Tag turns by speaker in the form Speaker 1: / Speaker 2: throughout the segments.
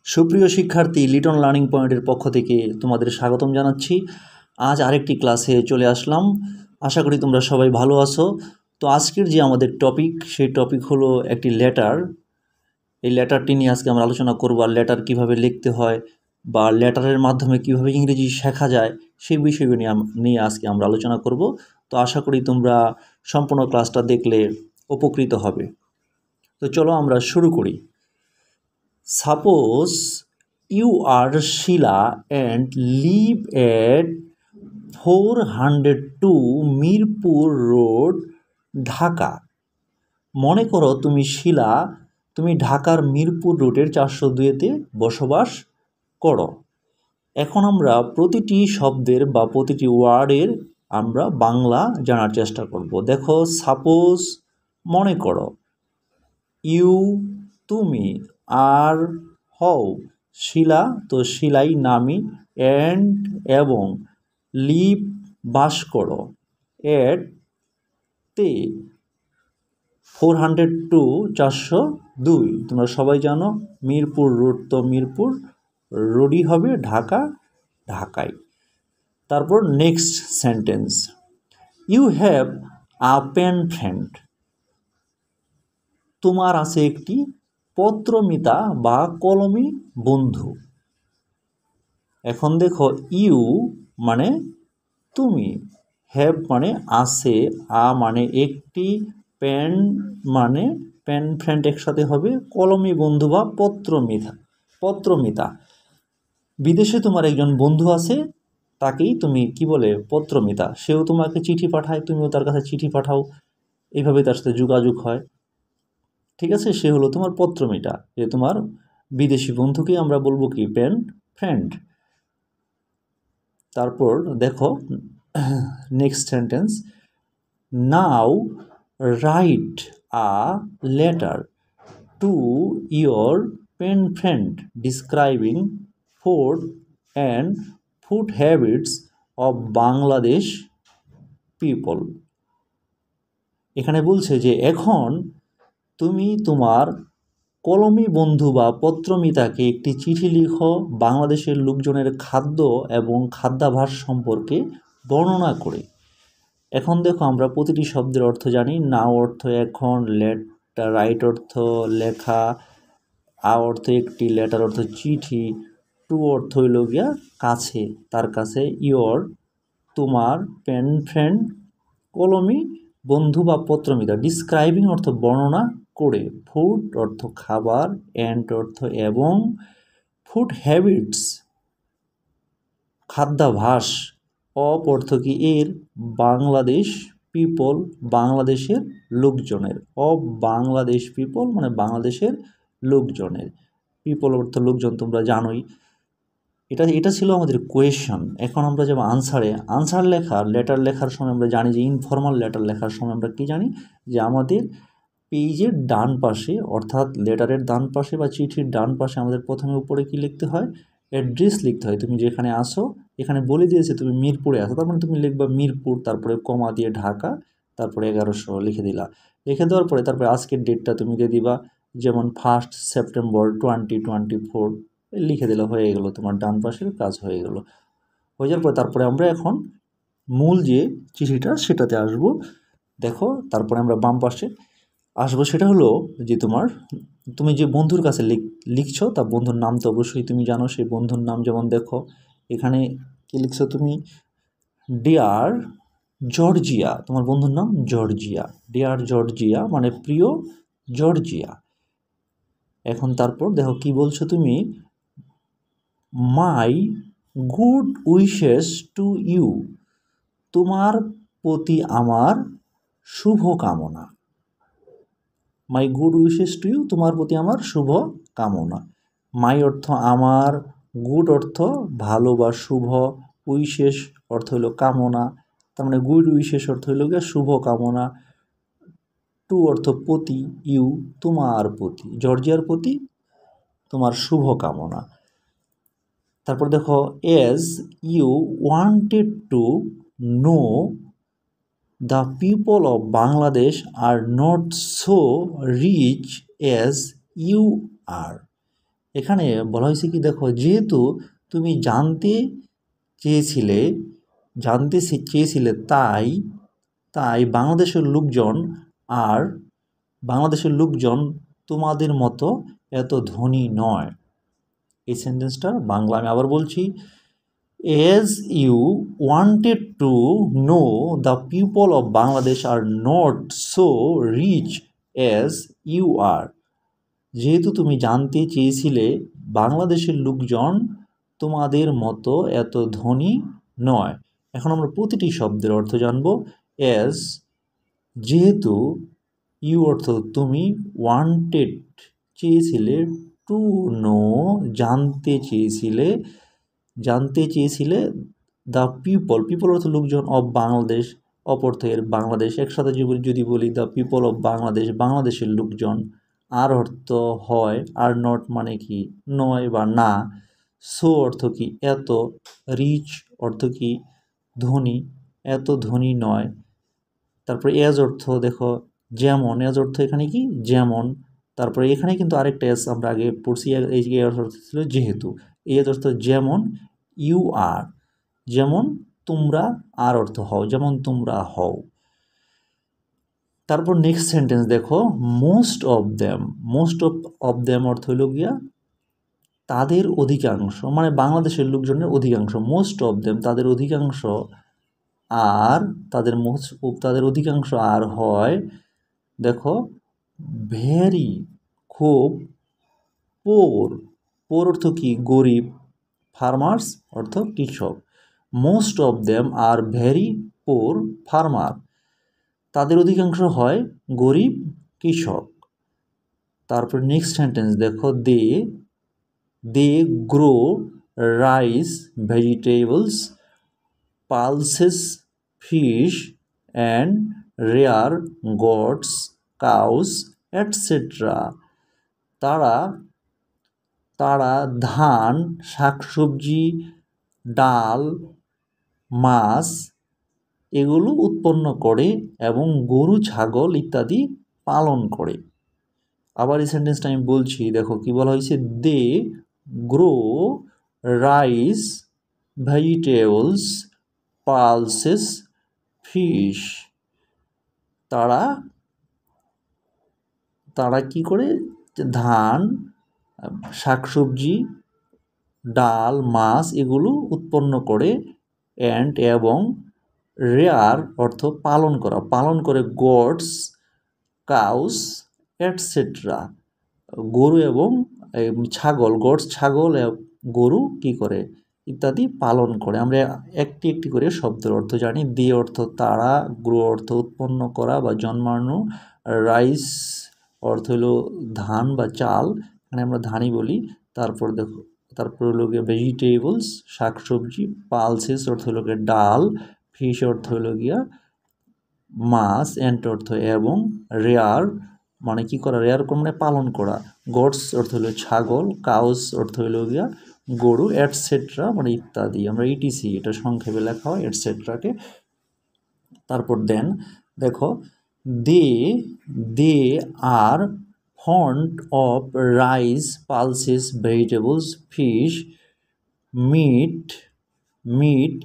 Speaker 1: সুপ্রিয় শিক্ষার্থী, লিটন লার্নিং পয়েন্টের পক্ষ থেকে তোমাদের স্বাগতম জানাচ্ছি। আজ আরেকটি ক্লাসে চলে আসলাম। আশা করি তোমরা সবাই ভালো আছো। তো আজকের যে আমাদের টপিক, সেই টপিক হলো একটি লেটার। এই লেটারটি নিয়ে আজকে আমরা আলোচনা করব, আর লেটার কীভাবে লিখতে হয় বা লেটারের মাধ্যমে কীভাবে ইংরেজি শেখা যায় সেই বিষয়গুলো নিয়ে আজকে আমরা আলোচনা করব। তো আশা করি তোমরা সম্পূর্ণ ক্লাসটা দেখলে উপকৃত হবে। তো চলো আমরা শুরু করি। Suppose you are Sheila and live at 402 Mirpur road, Dhaka. মনে করো তুমি শিলা, তুমি ঢাকার মিরপুর রোডের 402-তে বসবাস করো। এখন আমরা প্রতিটি শব্দের বা প্রতিটি ওয়ার্ডের আমরা বাংলা জানার চেষ্টা করব। দেখো, সাপোজ মনে করো, ইউ তুমি, আর হও শিলা, তো শিলাই নামি, অ্যান্ড এবং, লিভ বাস করো, এট তে 402 402। তোমরা সবাই জানো মিরপুর রোড, তো মিরপুর রোডই হবে ঢাকা, ঢাকায়। তারপর next sentence, you have a pen friend. তোমার আছে একটি পত্রমিতা বা কলমী বন্ধু। এখন দেখো, ইউ মানে তুমি, হ্যাভ মানে আছে, আ মানে একটি, পেন মানে পেন ফ্রেন্ড একসাথে হবে, কলমী বন্ধু বা পত্রমিতা। বিদেশে তোমার একজন বন্ধু আছে, তাকেই তুমি কি বলে, পত্রমিতা। সেও তোমাকে চিঠি পাঠায়, তুমিও তার কাছে চিঠি পাঠাও, এইভাবে তার সাথে যোগাযোগ হয়। ঠিক আছে, সে হলো তোমার পত্রমিতা। যে তোমার বিদেশি বন্ধুকে আমরা বলবো কি, পেন ফ্রেন্ড। তারপর দেখো next sentence, now write a letter to your pen friend describing food and food habits of Bangladesh people. এখানে বলছে যে এখন তুমি তোমার কলমী বন্ধু বা পত্রমিতাকে একটি চিঠি লিখো বাংলাদেশের লোকজনের খাদ্য এবং খাদ্যাভ্যাস সম্পর্কে বর্ণনা করে। এখন দেখো, আমরা প্রতিটি শব্দের অর্থ জানি। নাও অর্থ এখন, লেটার রাইট অর্থ লেখা, আ অর্থ একটি, লেটার অর্থ চিঠি, টু অর্থ হইল গিয়া কাছে, তার কাছে, ইয়োর তোমার, পেন ফ্রেন্ড কলমী বন্ধু বা পত্রমিতা, ডিসক্রাইবিং অর্থ বর্ণনা করে, ফুড অর্থ খাবার, অ্যান্ড অর্থ এবং, ফুড হ্যাবিটস খাদ্যাভ্যাস, অফ অর্থ কি এর, বাংলাদেশ পিপল বাংলাদেশের লোকজনের, অফ বাংলাদেশ পিপল মানে বাংলাদেশের লোকজনের, পিপল অর্থ লোকজন, তোমরা জানোই। এটা ছিল আমাদের কোয়েশন। এখন আমরা যাব আনসার লেটার লেখার সময় আমরা জানি যে ইনফর্মাল লেটার লেখার সময় আমরা কি জানি, যে আমাদের পেজের ডান পাশে, অর্থাৎ লেটারের ডান পাশে বা চিঠির ডান পাশে আমাদের প্রথমে উপরে কি লিখতে হয়, অ্যাড্রেস লিখতে হয়। তুমি যেখানে আসো, এখানে বলে দিয়েছে তুমি মিরপুরে আসো, তার মানে তুমি লিখবা মিরপুর, তারপরে কমা দিয়ে ঢাকা, তারপরে 1100 লিখে দিলা। লিখে দেওয়ার পরে তারপরে আজকের ডেটটা তুমি দিয়ে দিবা, যেমন 1 সেপ্টেম্বর 2024 লিখে দিলে হয়ে গেল, তোমার ডান পাশের কাজ হয়ে গেল। হয়ে যাওয়ার পরে তারপরে আমরা এখন মূল যে চিঠিটা সেটাতে আসব। দেখো, তারপরে আমরা বাম পাশে আসবো। সেটা হলো যে তুমি যে বন্ধুর কাছে লিখছো, তার বন্ধুর নাম তো অবশ্যই তুমি জানো, সেই বন্ধুর নাম। যেমন দেখো এখানে কি লিখছো তুমি, ডিয়ার জর্জিয়া, তোমার বন্ধুর নাম জর্জিয়া, ডিয়ার জর্জিয়া মানে প্রিয় জর্জিয়া। এখন তারপর দেখো কি বলছো তুমি, my good wishes to you, তোমার প্রতি আমার শুভ কামনা। My good wishes to you, তোমার প্রতি আমার শুভ কামনা। মাই অর্থ আমার, গুড অর্থ ভালো বা শুভ, উইশেস অর্থ হইল কামনা, তার মানে গুড উইশেস অর্থ হইল গিয়ে শুভ কামনা, টু অর্থ প্রতি, ইউ তোমার প্রতি, জর্জিয়ার প্রতি তোমার শুভ কামনা। তারপর দেখো, as you wanted to know the people of Bangladesh are not so rich as you are. এখানে বলা হয়েছে কি দেখো, যেহেতু তুমি চেয়েছিলে চেয়েছিলে তাই তাই বাংলাদেশের লোকজন তোমাদের মতো এত ধনী নয়। এই সেন্টেন্সটা বাংলা আমি আবার বলছি। As you wanted to know, the people of Bangladesh are not so rich as you are. যেহেতু তুমি জানতে চেয়েছিলে বাংলাদেশের লোকজন তোমাদের মতো এত ধনী নয়। এখন আমরা প্রতিটি শব্দের অর্থ জানব। as যেহেতু, ইউ অর্থ তুমি, ওয়ান্টেড চেয়েছিলে, টু নো জানতে চেয়েছিলে, দ্য পিপল অর্থ লোকজন, অফ বাংলাদেশ অপর্থের বাংলাদেশ, একসাথে যদি বলি দ্য পিপল অফ বাংলাদেশের লোকজন। আর অর্থ হয়, আর নট মানে কি নয় বা না, সো অর্থ কি এত, রিচ অর্থ কি ধনী, এত ধনী নয়। তারপরে এজ অর্থ দেখো যেমন, এজ অর্থ এখানে কি যেমন। তারপরে এখানে কিন্তু আরেকটা এজ আমরা আগে পড়ছি, এই অর্থ ছিল যেহেতু। এজ অর্থ যেমন, ইউ আর যেমন তোমরা, আর অর্থ হও যেমন তোমরা হও। তারপর নেক্সট সেন্টেন্স দেখো, মোস্ট অফ দেম অর্থ হইল গিয়া তাদের অধিকাংশ, মানে বাংলাদেশের লোকজনের অধিকাংশ। মোস্ট অফ দেম তাদের অধিকাংশ, আর তাদের অধিকাংশ আর হয় দেখো ভেরি খুব, পোর অর্থ কি গরিব, ফার্মার্স অর্থ কৃষক। Most of them are very poor farmer, তাদের অধিকাংশ হয় গরিব কৃষক। তারপর নেক্সট সেন্টেন্স দেখো, they grow rice, vegetables, pulses, fish and rear goats, cows etcetera. তারা ধান, শাকসবজি, ডাল, মাছ এগুলো উৎপন্ন করে এবং গরু, ছাগল ইত্যাদি পালন করে। আবার এই সেন্টেন্সটা আমি বলছি, দেখো কি বলা হয়েছে, they grow rice, vegetables, pulses, fish. তারা কি করে, ধান, শাকসবজি, ডাল, মাছ এগুলো উৎপন্ন করে, এবং রেয়ার অর্থ পালন করে, গডস, কাউস এটসেট্রা গরু এবং ছাগল, গডস ছাগল, গরু কি করে ইত্যাদি পালন করে। আমরা একটি একটি করে শব্দের অর্থ জানি। দে অর্থ তারা, গ্রো অর্থ উৎপন্ন করা বা জন্মানো, রাইস অর্থ হলো ধান বা চাল, এখানে আমরা ধানই বলি। তারপর হলো গিয়ে ভেজিটেবলস শাকসবজি, পালসেস অর্থ হলো গিয়ে ডাল, ফিশ অর্থ হলো গিয়া মাছ, অ্যান্ড অর্থ এবং, রেয়ার মানে কি করা, রেয়ার মানে পালন করা, গডস অর্থ হলো ছাগল, কাউস অর্থ হলো গিয়া গরু, এটসেট্রা মানে ইত্যাদি। আমরা ইটিসি এটা সংক্ষেপে লেখা হয় এটসেট্রাকে। তারপর দেন দেখো, they are fond of rice, pulses, vegetables, fish, meat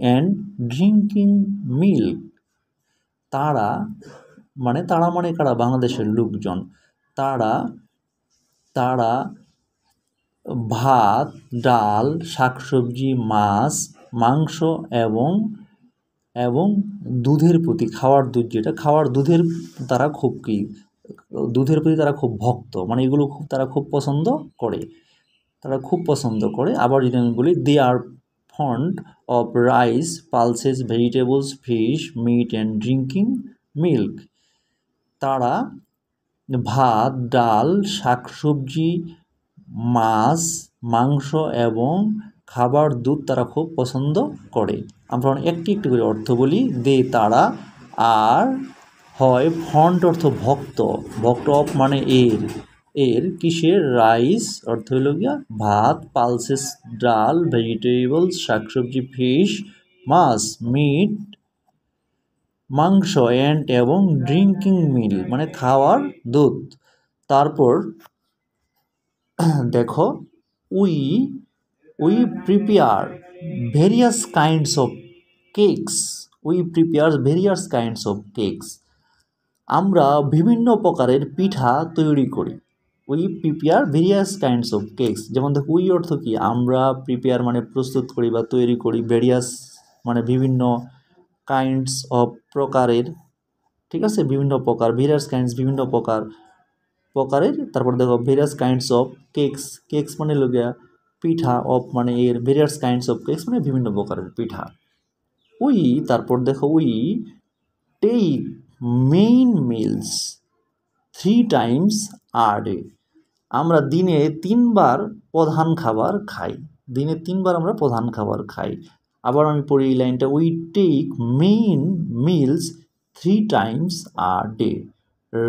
Speaker 1: and drinking milk. তারা মানে কারা, বাংলাদেশের লোকজন। তারা ভাত, ডাল, শাকসবজি, মাছ, মাংস এবং দুধের প্রতি, দুধের প্রতি তারা খুব ভক্ত, মানে এগুলো তারা খুব পছন্দ করে। আবার যদি আমি বলি, they are fond of rice, pulses, vegetables, fish, meat and drinking milk. তারা ভাত, ডাল, শাকসবজি, মাছ, মাংস এবং খাবার, দুধ তারা খুব পছন্দ করে। আমরা একটি একটি করে অর্থ বলি। দে তারা, আর হয় ফন্ড অর্থ ভক্ত অফ মানে এর কিসের, রাইস অর্থ হইল গিয়া ভাত, পালসেস ডাল, ভেজিটেবলস শাকসবজি, ফিশ মাছ, মিট মাংস, অ্যান্ড এবং ড্রিঙ্কিং মিল মানে খাওয়ার দুধ। তারপর দেখো we prepare various kinds of cakes. We prepare various kinds of cakes. আমরা বিভিন্ন প্রকারের পিঠা তৈরি করি। We prepare various kinds of cakes. যেমন দেখো উই অর্থ কি, আমরা প্রিপেয়ার মানে প্রস্তুত করি বা তৈরি করি, ভেরিয়াস মানে বিভিন্ন, কাইন্ডস অফ প্রকারের, ঠিক আছে, বিভিন্ন প্রকার, ভেরিয়াস কাইন্ডস বিভিন্ন প্রকারের। তারপর দেখো various kinds of cakes, cakes মানে লগিয়া পিঠা, অফ মানে এর, ভেরিয়াস কাইন্ডস অফ কেকস মানে বিভিন্ন প্রকারের পিঠা। উই, তারপর দেখো we take main meals 3 times a day. আমরা দিনে 3 বার প্রধান খাবার খাই। দিনে 3 বার আমরা প্রধান খাবার খাই। আবার আমি পড়ি এই লাইনটা, we take main meals 3 times a day.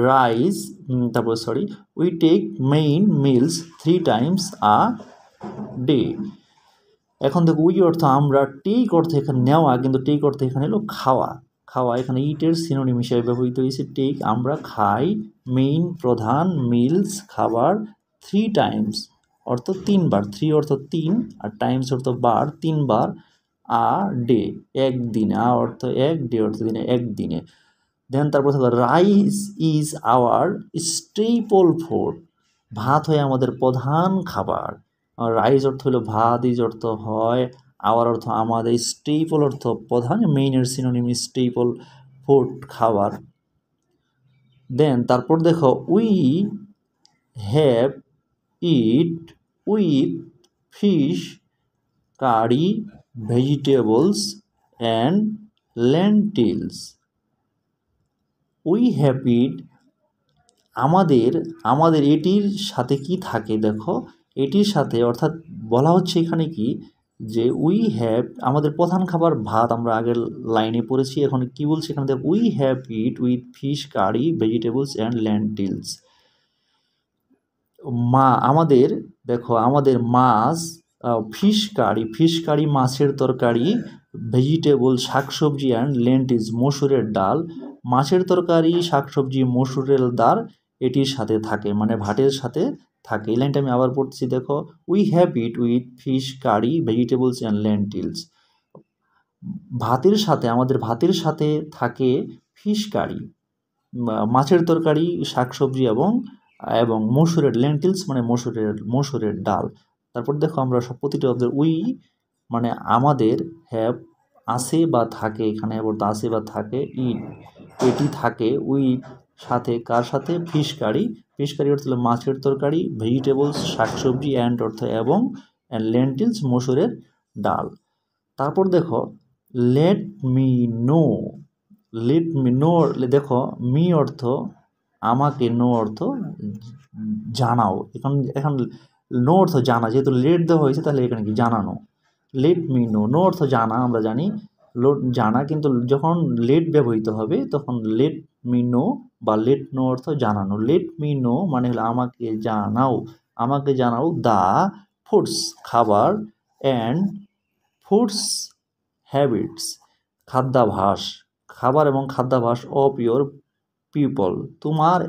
Speaker 1: Rice, তারপর sorry, we take main meals 3 times a day. এখন দেখো উই অর্থ আমরা, টেক অর্থ এখানে নেওয়া, কিন্তু টেক অর্থ এখানে হলো খাওয়া। খাওয়া এখানে ইটের সিনোনিম হিসেবে ব্যবহৃত হয়েছে। টেক আমরা খাই, মেইন প্রধান, মিলস খাবার, 3 times অর্থ 3 বার, 3 অর্থ 3 আর টাইমস অর্থ বার, 3 বার, আ ডে একদিনে, আ অর্থ এক, ডে অর্থ দিনে, একদিনে। দেন তারপর থাকলো rice is our staple food. ভাত হয় আমাদের প্রধান খাবার। রাইস অর্থ হলো ভাত, ইজ অর্থ হয়, আওয়ার অর্থ আমাদের, স্টেপল অর্থ প্রধান, মেইনের সিনোনিম স্টেপল ফুড খাবার। দেন তারপর দেখো we have it with fish curry vegetables and lentils. We have it আমাদের এটির সাথে কি থাকে, দেখো এটির সাথে, অর্থাৎ বলা হচ্ছে এখানে কি, যে উই হ্যাভ আমাদের প্রধান খাবার ভাত, আমরা আগের লাইনে পড়েছি। এখন কি বলছে এখানে, দেখো we have it with fish curry vegetables and lentils. আমাদের, দেখো আমাদের মাছ, ফিশ কারি মাছের তরকারি, ভেজিটেবল শাকসবজি অ্যান্ড লেন্টিলস মসুরের ডাল। মাছের তরকারি, শাকসবজি, মসুরের ডাল এটির সাথে থাকে, মানে ভাতের সাথে থাকে। এই লাইনটা আমি আবার পড়ছি, দেখো we have it with fish curry vegetables and lentils. ভাতের সাথে, আমাদের ভাতের সাথে থাকে ফিশ কারি, মাছের তরকারি, শাকসবজি এবং মসুরের, লেন্টিলস মানে মসুরের ডাল। তারপর দেখো আমরা সব প্রতিটা অব্দের উই মানে আমাদের, হ্যাভ আছে বা থাকে, এখানে বলতে আছে বা থাকে, ইট এটি থাকে, উই সাথে, কার সাথে, ফিশ কারি অর্থ হলো মাছের তরকারি, ভেজিটেবলস শাকসবজি, অ্যান্ড অর্থ এবং, অ্যান্ড লেন্টিলস মসুরের ডাল। তারপর দেখো লেট মি নো দেখো মি অর্থ আমাকে, নো অর্থ জানাও। এখন নো অর্থ জানা, যেহেতু লেট দেওয়া হয়েছে তাহলে এখানে কি জানানো। লেট মি নো, নো অর্থ জানা, আমরা জানি জানা, কিন্তু যখন লেট ব্যবহৃত হবে তখন লেট মি নো বা লেট নো অর্থ জানানো। লেট মি নো মানে হলো আমাকে জানাও, দা ফুডস খাবার, অ্যান্ড ফুডস হ্যাবিটস খাদ্যাভাস, খাবার এবং খাদ্যাভাস, অফ ইয়োর পিপল তোমার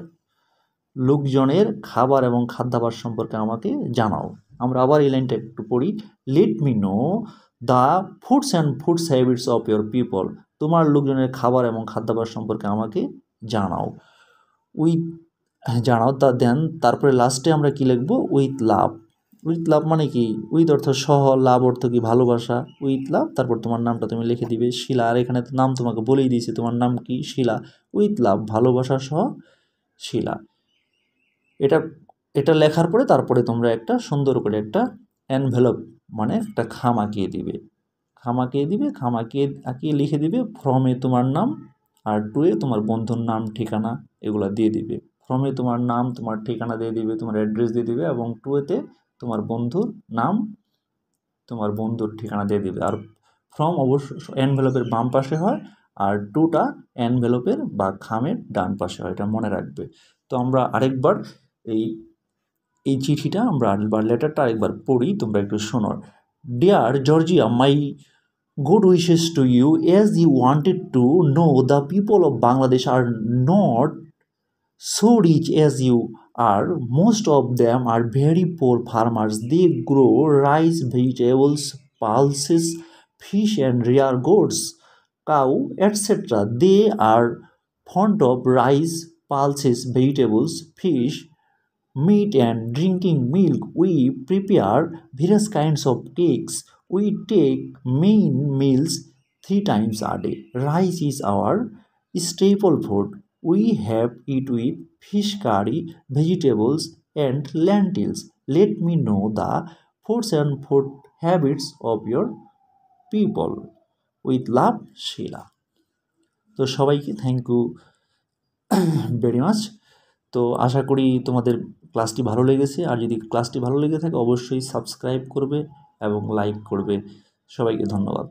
Speaker 1: লোকজনের খাবার এবং খাদ্যাভাস সম্পর্কে আমাকে জানাও। আমরা আবার এই লাইনটা একটু পড়ি, let me know the foods and foods habits of your people তোমার লোকজনের খাবার এবং খাদ্যাভাস সম্পর্কে আমাকে জানাও। জানাও তা দেন তারপরে লাস্টে আমরা কি লিখবো, উইথ লাভ। উইথ লাভ মানে কি, উইথ অর্থ সহ, লাভ অর্থ কি ভালোবাসা, উইথ লাভ, তারপর তোমার নামটা তুমি লিখে দিবে শিলা। আর এখানে নাম তোমাকে বলেই দিয়েছে, তোমার নাম কি, শিলা। উইথ লাভ ভালোবাসা সহ শিলা। এটা লেখার পরে তারপরে তোমরা একটা সুন্দর করে একটা এনভেলপ মানে একটা খাম আঁকিয়ে দিবে, আঁকিয়ে লিখে দিবে ফ্রমে তোমার নাম, আর টুয়ে তোমার বন্ধুর নাম ঠিকানা এগুলো দিয়ে দিবে। ফ্রমে তোমার নাম তোমার ঠিকানা দিয়ে দিবে, তোমার অ্যাড্রেস দিয়ে দিবে, এবং টুয়েতে তোমার বন্ধুর নাম তোমার বন্ধুর ঠিকানা দিয়ে দিবে। আর ফ্রম অবশ্য এনভেলপের বাম পাশে হয়, আর টুটা এনভেলপের বা খামের ডান পাশে হয়, এটা মনে রাখবে। তো আমরা আরেকবার এই চিঠিটা আমরা লেটারটা আরেকবার পড়ি, তোমরা একটু শোনো। Dear Georgia, my good wishes to you, as you wanted to know the people of Bangladesh are not so rich as you are most of them are very poor farmers. They grow rice, vegetables, pulses, fish, and rare goods, cow, etc. They are fond of rice, pulses, vegetables, fish, meat, and drinking milk. We prepare various kinds of cakes. We take main meals 3 times a day. Rice is our staple food. We have it with fish curry, vegetables, and lentils. Let me know the foods and food habits of your people. With love, Sheila. তো সবাইকে thank you very much. তো আশা করি তোমাদের ক্লাসটি ভালো লেগেছে। আর যদি ক্লাসটি ভালো লেগে থাকে অবশ্যই সাবস্ক্রাইব করবে এবং লাইক করবে। সবাইকে ধন্যবাদ।